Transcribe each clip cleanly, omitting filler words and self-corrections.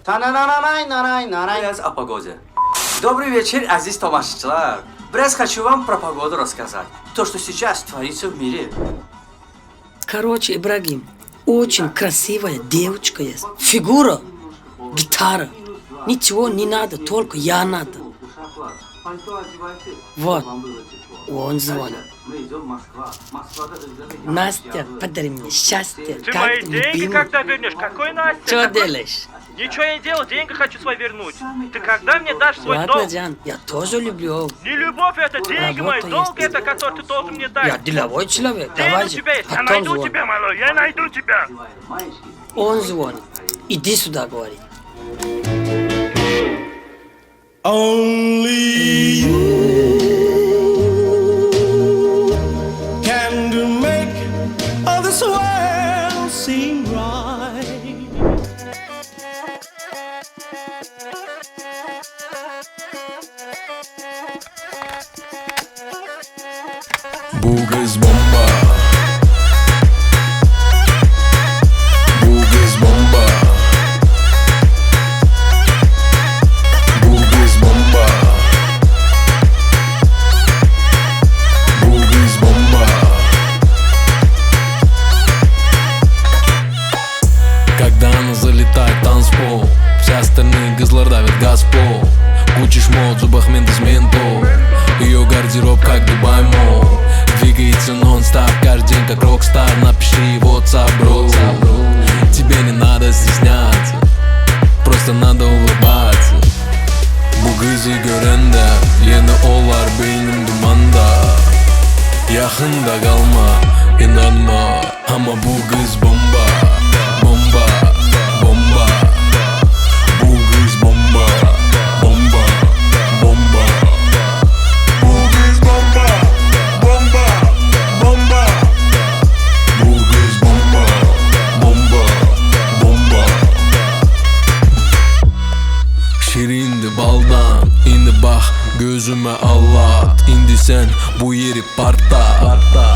Biraz апогозе. Добрый вечер, aziz товарищи. Брез хочу вам про погоду рассказать. То, что сейчас творится в мире. Короче, Ибрагим, очень красивая девочка есть. Фигура, гитара. Ничего не надо, только я надо. Вот, он звонит. Настя, подари мне счастье. Ты мои деньги когда вернешь? Какой Настя? Что делаешь? Ничего я не делал, деньги хочу свои вернуть. Ты когда мне дашь свой Ладно, долг? Джан, я тоже люблю. Не любовь это, деньги мои, Работа долг есть. это, который ты должен мне Я дать. деловой человек. Деньги Давай у же, тебя есть, я потом найду звони. тебя, малой, я найду тебя. Он звонит. Иди сюда, говорит. Only you can make all this world seem right. Bu kız bomba. Bu kız bomba. Bu kız bomba. Bu kız bomba. Когда она залетает в танцпол, все остальные козлы давят газпол. Куча шмот, в зубах ментос ментол. Ее гардероб как Дубай Мол. Двигается нон-стоп, каждый день как рок-стар. Напиши WhatsApp, бро. Тебе не надо стесняться, просто надо улыбаться. Bu kızı görende yeni olar beynim dumanda. Yakında kalma, inanma. Ama bu kız bomba, bomba, bomba. Bu kız bomba, bomba, bomba. Bu kız bomba, bomba, bomba. Bu kız bomba, bomba, bomba. Şirindi baldan, indi bak gözüme Allah. İndi sen bu yeri parta.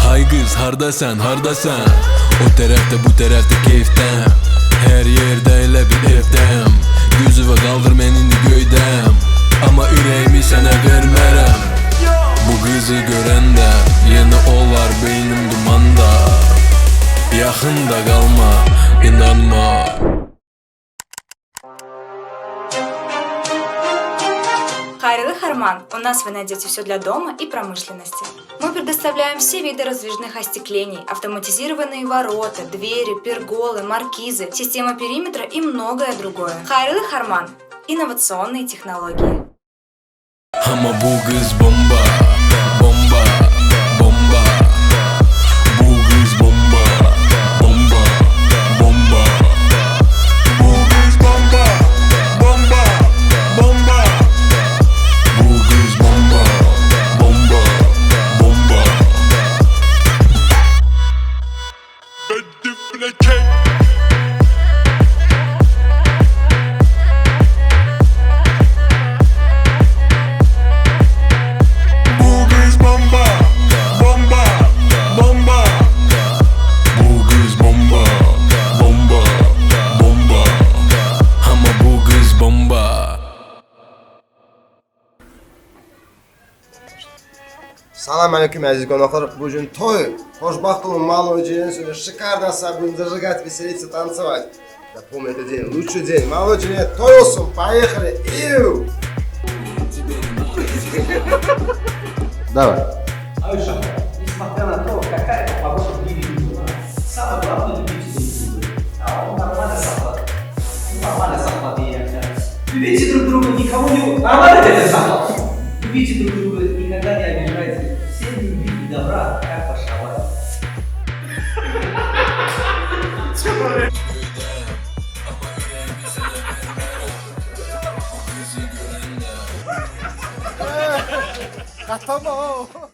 Hay kız harda sen, harda sen. O tarafta bu tarafta keyiften. Her yerde elə bir evdəm. Gözüve kaldır menini göydəm. Ama yüreğimi sana vermərəm. Bu kızı görende yeni olar beynim dumanda. Yakında kalma, inanma. Хайрилы Харман. У нас вы найдете все для дома и промышленности. Мы предоставляем все виды раздвижных остеклений, автоматизированные ворота, двери, перголы, маркизы, система периметра и многое другое. Хайрилы Харман. Инновационные технологии. Ama bu kız bomba, bomba, bomba. Bu kız bomba, bomba, bomba. Bu kız bomba, bomba, bomba. Bu kız bomba, bomba, bomba. Bu kız bomba, bomba, bomba. Bu kız bomba, bomba, bomba. Ama bu kız bomba. Salam alaikum aziz qonaqlar. Bu gün toy. Xo'shbaxt olun, молодец. Шикарно будем зажигать, веселиться, танцевать. Я помню этот день, лучший день. Молодец, той olsun. Поехали. Иу. Давай. Алиша, несмотря на то, какая погода в мире не была, самое главное любите друг друга. А он нормально заплатил. Нормально заплатил, я кажется. Любите друг друга, никого не... Нормально это заплатил. Любите друг друга, никогда не обижайте. Всем любви и добра, как пошла. Tamam.